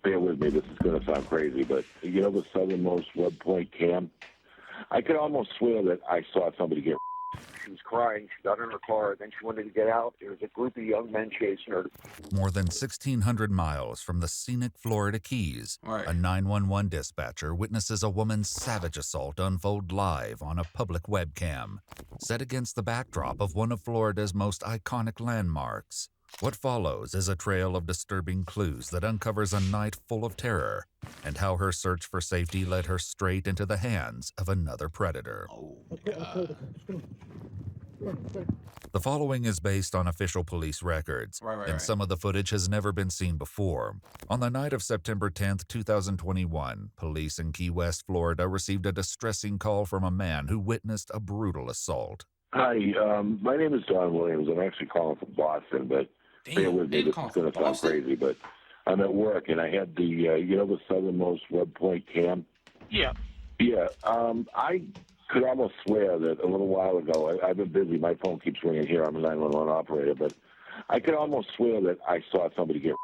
bear with me, this is going to sound crazy, but you know the southernmost Web Point camp? I could almost swear that I saw somebody get. She was crying. She got in her car. Then she wanted to get out. There was a group of young men chasing her. More than 1,600 miles from the scenic Florida Keys, a 911 dispatcher witnesses a woman's savage assault unfold live on a public webcam, set against the backdrop of one of Florida's most iconic landmarks. What follows is a trail of disturbing clues that uncovers a night full of terror and how her search for safety led her straight into the hands of another predator. Oh, God. The following is based on official police records, and some of the footage has never been seen before. On the night of September 10th, 2021, police in Key West, Florida received a distressing call from a man who witnessed a brutal assault. Hi, my name is Don Williams. I'm actually calling from Boston, but bear with me, this is going to sound crazy, but I'm at work, and I had the, you know the southernmost Web Point camp? Yeah. Yeah, I could almost swear that a little while ago, I've been busy, my phone keeps ringing here, I'm a 911 operator, but I could almost swear that I saw somebody get.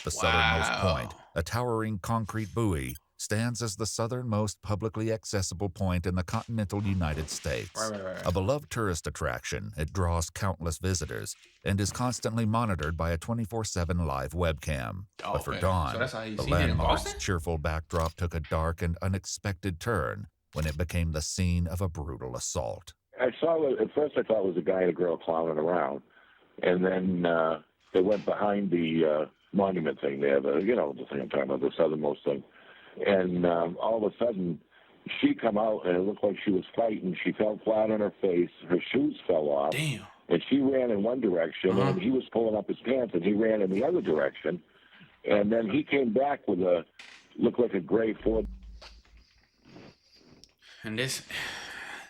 The southernmost point, a towering concrete buoy, stands as the southernmost publicly accessible point in the continental United States. A beloved tourist attraction, it draws countless visitors and is constantly monitored by a 24/7 live webcam. But for Dawn, the landmark's cheerful backdrop took a dark and unexpected turn when it became the scene of a brutal assault. I saw it, at first I thought it was a guy and a girl clowning around, and then they went behind the monument thing there, the thing I'm talking about, the southernmost thing. And all of a sudden, she come out, and it looked like she was fighting. She fell flat on her face. Her shoes fell off. Damn. And she ran in one direction, and he was pulling up his pants, and he ran in the other direction. And then he came back with looked like a gray Ford. And this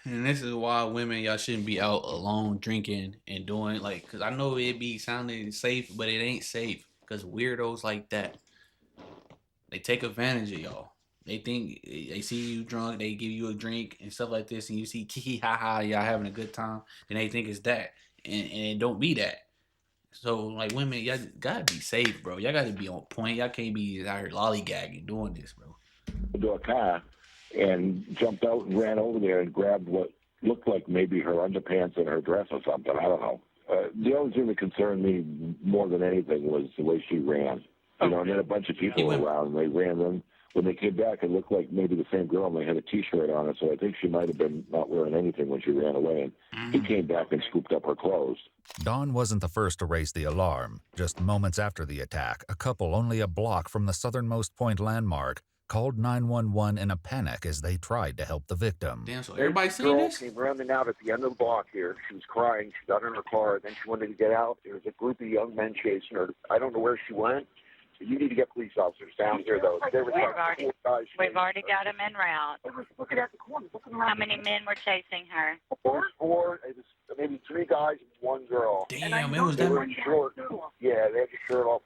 is why women, y'all shouldn't be out alone drinking and doing, like, because I know it be sounding safe, but it ain't safe. Because weirdos like that, they take advantage of y'all. They think they see you drunk, they give you a drink and stuff like this, and you see kiki ha ha, y'all having a good time, and they think it's that, and it don't be that. So like women, y'all gotta be safe, bro. Y'all gotta be on point. Y'all can't be out here lollygagging doing this, bro. To a car and jumped out and ran over there and grabbed what looked like maybe her underpants and her dress or something. I don't know. The only thing that concerned me more than anything was the way she ran. You know, and then a bunch of people were around, and they ran them. When they came back, it looked like maybe the same girl, and they had a T-shirt on it, so I think she might have been not wearing anything when she ran away, and he came back and scooped up her clothes. Dawn wasn't the first to raise the alarm. Just moments after the attack, a couple only a block from the southernmost point landmark called 911 in a panic as they tried to help the victim. Damn, so everybody seen this? Girl came running out at the end of the block here. She was crying. She got in her car, and then she wanted to get out. There was a group of young men chasing her. I don't know where she went. You need to get police officers down here, though. We've already got them en route. Looking at the corner. How many men were chasing her? Four, maybe three guys and one girl. Damn, it was that. They were short. Yeah, they had the shirt off.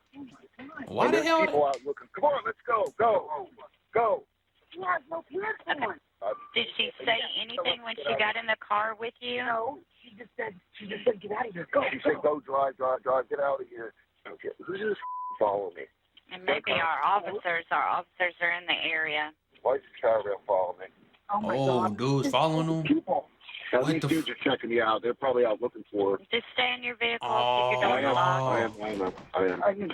Why the hell? People out looking. Come on, let's go. Go. Did she say anything when she got in the car with you? No, she just said get out of here. Go. She said go, drive, get out of here. Okay, who's this follow me? And maybe our officers are in the area. Why is this car follow me? Oh my God. Dude's following them? People. Now, these dudes are checking you out. They're probably out looking for her. Just stay in your vehicle. Keep your door locked. I am.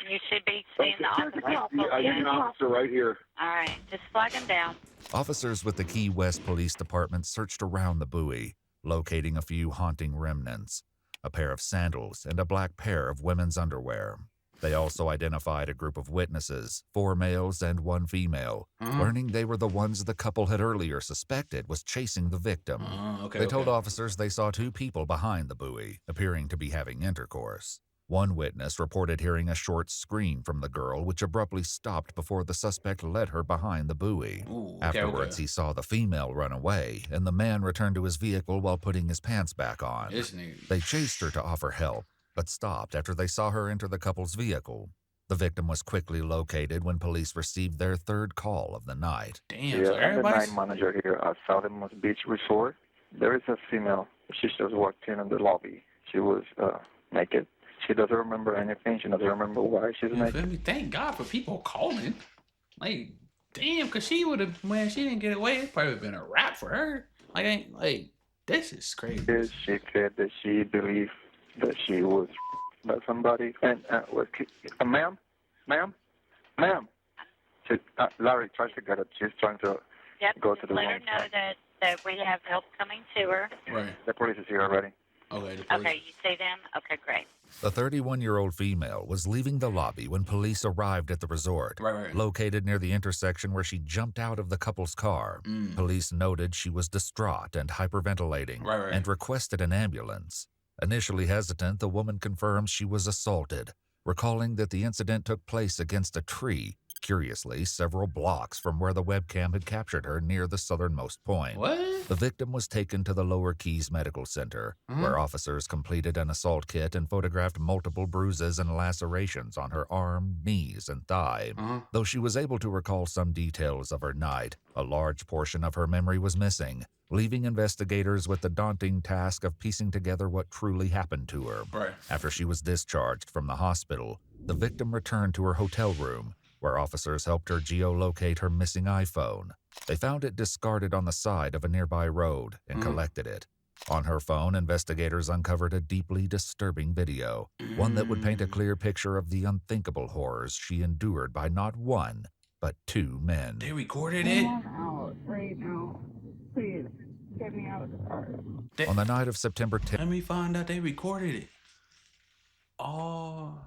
You should be seeing the officers. I need an officer right here. All right, just flag him down. Officers with the Key West Police Department searched around the buoy, locating a few haunting remnants, a pair of sandals and a black pair of women's underwear. They also identified a group of witnesses, 4 males and 1 female, learning they were the ones the couple had earlier suspected was chasing the victim. They told officers they saw 2 people behind the buoy, appearing to be having intercourse. One witness reported hearing a short scream from the girl, which abruptly stopped before the suspect led her behind the buoy. Afterwards, he saw the female run away, and the man returned to his vehicle while putting his pants back on. They chased her to offer help, but stopped after they saw her enter the couple's vehicle. The victim was quickly located when police received their 3rd call of the night. Damn, so I'm the night manager here at Southernmost Beach Resort. There is a female. She just walked in the lobby. She was naked. She doesn't remember anything. She doesn't remember why she's You naked. feel me? Thank God for people calling. Like, damn, cause she would have when she didn't get away. It's probably been a wrap for her. Like, ain't like this is crazy. She said that she believed that she was by somebody. And ma'am. Larry tries to get it. She's trying to Yep, go just to the let her room. know that we have help coming to her. Right. The police is here already. Okay. The police. Okay, you see them? Okay, great. The 31-year-old female was leaving the lobby when police arrived at the resort, Right. located near the intersection where she jumped out of the couple's car. Police noted she was distraught and hyperventilating Right. and requested an ambulance. Initially hesitant, the woman confirms she was assaulted, recalling that the incident took place against a tree, curiously several blocks from where the webcam had captured her near the southernmost point. What? The victim was taken to the Lower Keys Medical Center, where officers completed an assault kit and photographed multiple bruises and lacerations on her arm, knees, and thigh. Though she was able to recall some details of her night, a large portion of her memory was missing, leaving investigators with the daunting task of piecing together what truly happened to her. Right. After she was discharged from the hospital, the victim returned to her hotel room, where officers helped her geolocate her missing iPhone. They found it discarded on the side of a nearby road and collected it. On her phone, investigators uncovered a deeply disturbing video, one that would paint a clear picture of the unthinkable horrors she endured by not one, but two men. They recorded it? I'm out right now. Please, get me out of the car. On the night of September 10th, Let me find out they recorded it. Oh.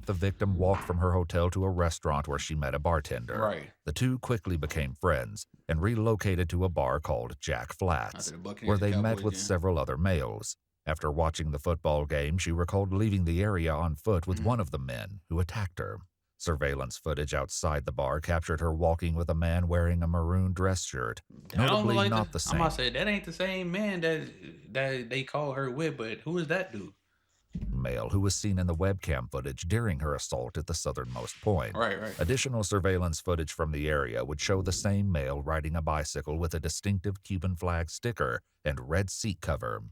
the victim walked from her hotel to a restaurant where she met a bartender. Right. The two quickly became friends and relocated to a bar called Jack Flats, where they met with several other males. After watching the football game, she recalled leaving the area on foot with one of the men who attacked her. Surveillance footage outside the bar captured her walking with a man wearing a maroon dress shirt, notably not the same. I'm about to say, that ain't the same man that they call her with, but who is that dude? Male who was seen in the webcam footage during her assault at the southernmost point. Right. Additional surveillance footage from the area would show the same male riding a bicycle with a distinctive Cuban flag sticker and red seat cover.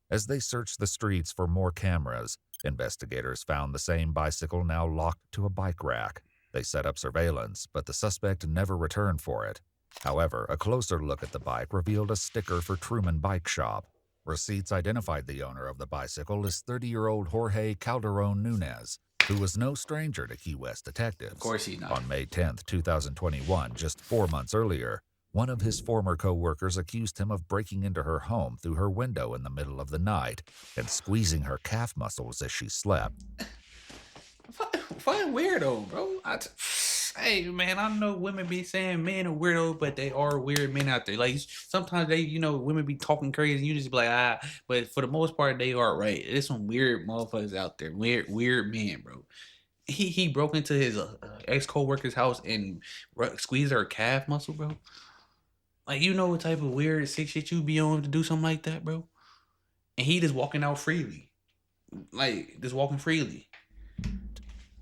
As they searched the streets for more cameras, investigators found the same bicycle now locked to a bike rack. They set up surveillance, but the suspect never returned for it. However, a closer look at the bike revealed a sticker for Truman Bike Shop. Receipts identified the owner of the bicycle as 30-year-old Jorge Calderon Nunez, who was no stranger to Key West detectives. Of course he's not. On May 10, 2021, just 4 months earlier, one of his former co-workers accused him of breaking into her home through her window in the middle of the night and squeezing her calf muscles as she slept. Fucking weirdo, bro. Hey, man, I know women be saying men are weirdos, but they are weird men out there. Like, sometimes women be talking crazy, and you just be like, but for the most part, they are right. There's some weird motherfuckers out there. Weird men, bro. He broke into his ex-co-worker's house and squeezed her calf muscle, bro. Like, you know what type of weird sick shit you be on to do something like that, bro? And he just walking out freely. Like, just walking freely.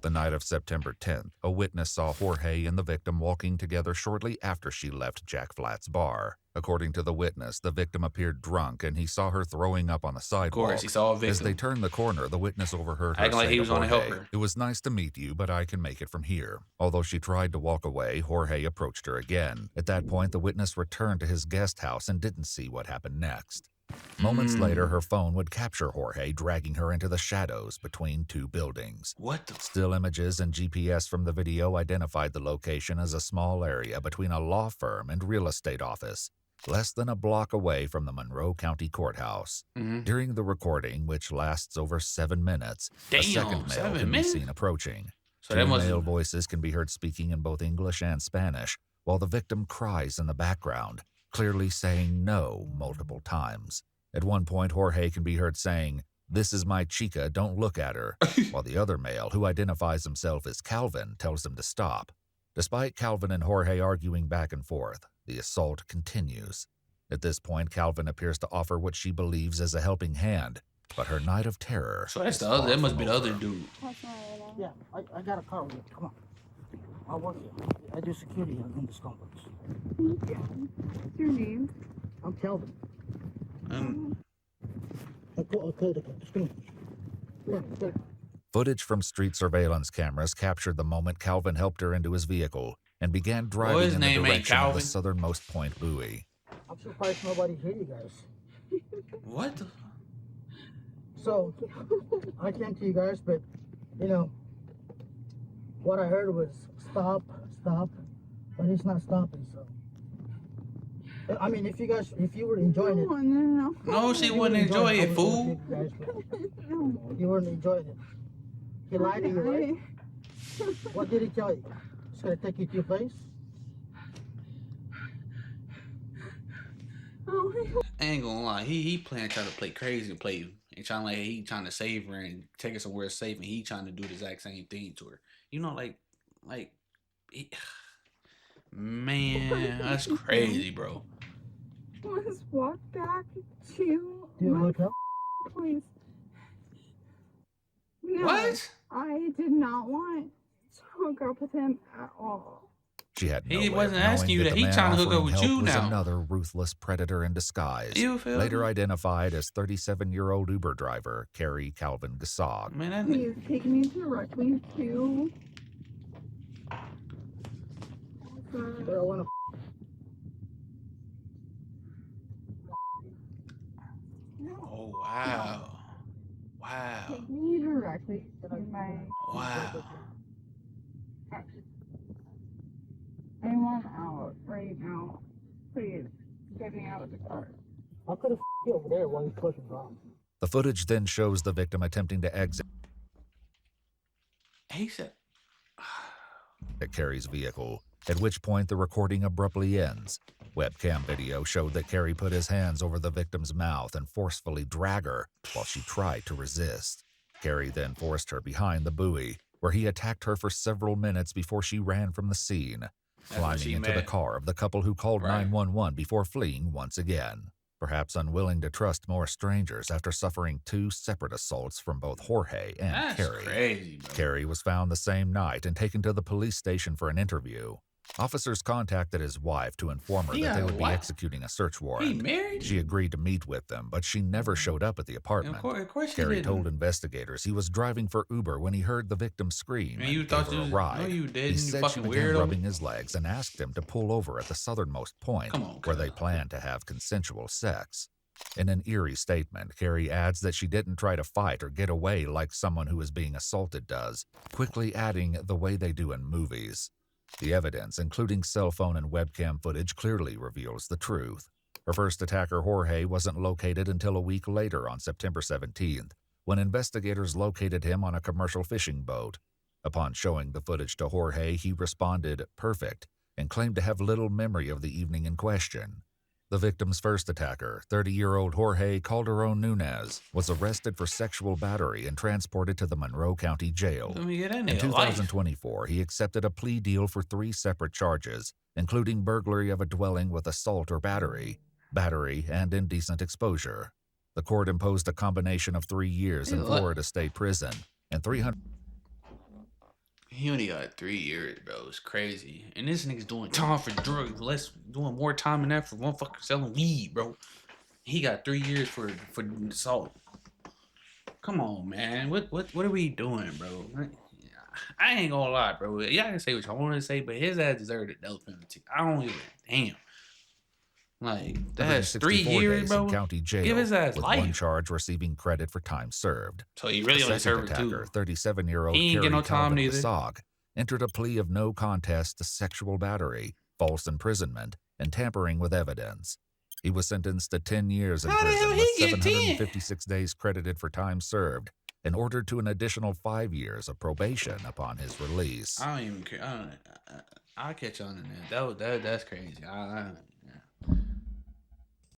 The night of September 10th, a witness saw Jorge and the victim walking together shortly after she left Jack Flat's bar. According to the witness, the victim appeared drunk and he saw her throwing up on the sidewalk. Of course, he saw a victim. As they turned the corner, the witness overheard her acting like say he was to on to help Jorge, her. "It was nice to meet you, but I can make it from here." Although she tried to walk away, Jorge approached her again. At that point, the witness returned to his guest house and didn't see what happened next. Moments later, her phone would capture Jorge dragging her into the shadows between two buildings. What the? Still images and GPS from the video identified the location as a small area between a law firm and real estate office, less than a block away from the Monroe County Courthouse. During the recording, which lasts over 7 minutes, a second male can be seen approaching. So Two male voices can be heard speaking in both English and Spanish, while the victim cries in the background, clearly saying no multiple times. At one point, Jorge can be heard saying, "This is my chica, don't look at her," while the other male, who identifies himself as Calvin, tells him to stop. Despite Calvin and Jorge arguing back and forth, the assault continues. At this point, Calvin appears to offer what she believes is a helping hand, but her night of terror. So that's the other. That must be the other dude. Yeah, I got a car with you. Come on. I work here. I do security in this complex. Yeah. What's your name? I'm Kelvin. And I'll call the cops. Come on. Footage from street surveillance cameras captured the moment Calvin helped her into his vehicle and began driving his in the name ain't direction of the Calvin. southernmost point buoy. I'm surprised nobody hit you guys. What the? So, I came to you guys, but, you know, what I heard was stop, but it's not stopping, so. I mean, if you were enjoying it. No, she wouldn't enjoy it, fool. You weren't enjoying it. He lied to you, right? What did he tell you? He's gonna take you to your place? I ain't gonna lie, he trying to play crazy and play and trying to save her and take her somewhere safe, and he trying to do the exact same thing to her. You know, man, that's crazy, bro. Let's walk back to your hotel? Please. No, What? I did not want to hook up with him at all. She had no He way wasn't of knowing asking you that that. the He man trying to hook up offering with help you was now. another ruthless predator in disguise, You feel later me? identified as 37-year-old Uber driver Carrie Calvin Gasog. Man, that Please take me directly to. But I wanna. oh wow. Wow. Take me directly to my. Wow. I want out right now. Please get me out of the car. I could have you over there while you pushing wrong. The footage then shows the victim attempting to exit He said Carrie's vehicle, at which point the recording abruptly ends. Webcam video showed that Carrie put his hands over the victim's mouth and forcefully dragged her while she tried to resist. Carrie then forced her behind the buoy, where he attacked her for several minutes before she ran from the scene, climbing into the car of the couple who called 911 before fleeing once again. Perhaps unwilling to trust more strangers after suffering 2 separate assaults from both Jorge and that's Carrie. crazy, bro. Carrie was found the same night and taken to the police station for an interview. Officers contacted his wife to inform her that they would be executing a search He warrant. married? She agreed to meet with them, but she never showed up at the apartment. Of course she Carrie didn't. told investigators he was driving for Uber when he heard the victim scream Man, you and thought gave her a you- ride. no, you didn't, He you said she fucking began weirdo. rubbing his legs and asked him to pull over at the southernmost point Come on, where they cuz. planned to have consensual sex. In an eerie statement, Carrie adds that she didn't try to fight or get away like someone who is being assaulted does, quickly adding the way they do in movies. The evidence, including cell phone and webcam footage, clearly reveals the truth. Her first attacker, Jorge, wasn't located until a week later on September 17th, when investigators located him on a commercial fishing boat. Upon showing the footage to Jorge, he responded, "perfect," and claimed to have little memory of the evening in question. The victim's first attacker, 30-year-old Jorge Calderon Nunez, was arrested for sexual battery and transported to the Monroe County Jail. Let me get that In nigga life. 2024, he accepted a plea deal for 3 separate charges, including burglary of a dwelling with assault or battery, and indecent exposure. The court imposed a combination of 3 years in Florida State Prison and 300. He only got 3 years, bro. It's crazy. And this nigga's doing time for drugs. Doing more time than that for one fucking selling weed, bro. He got 3 years for assault. Come on, man. What are we doing, bro? I ain't gonna lie, bro. Y'all can say what y'all want to say, but his ass deserved a death penalty. I don't give a damn. Like, that's 3 years, bro. In county jail, Give his ass with life. 1 charge receiving credit for time served. So he really The only second served attacker, 2. 37-year-old He ain't Carrie get no time Calvin neither. Gasog, entered a plea of no contest to sexual battery, false imprisonment, and tampering with evidence. He was sentenced to 10 years in How the prison hell with he get 10? 756 days credited for time served and ordered to an additional 5 years of probation upon his release. I don't even care. I'll catch on to that. That's crazy.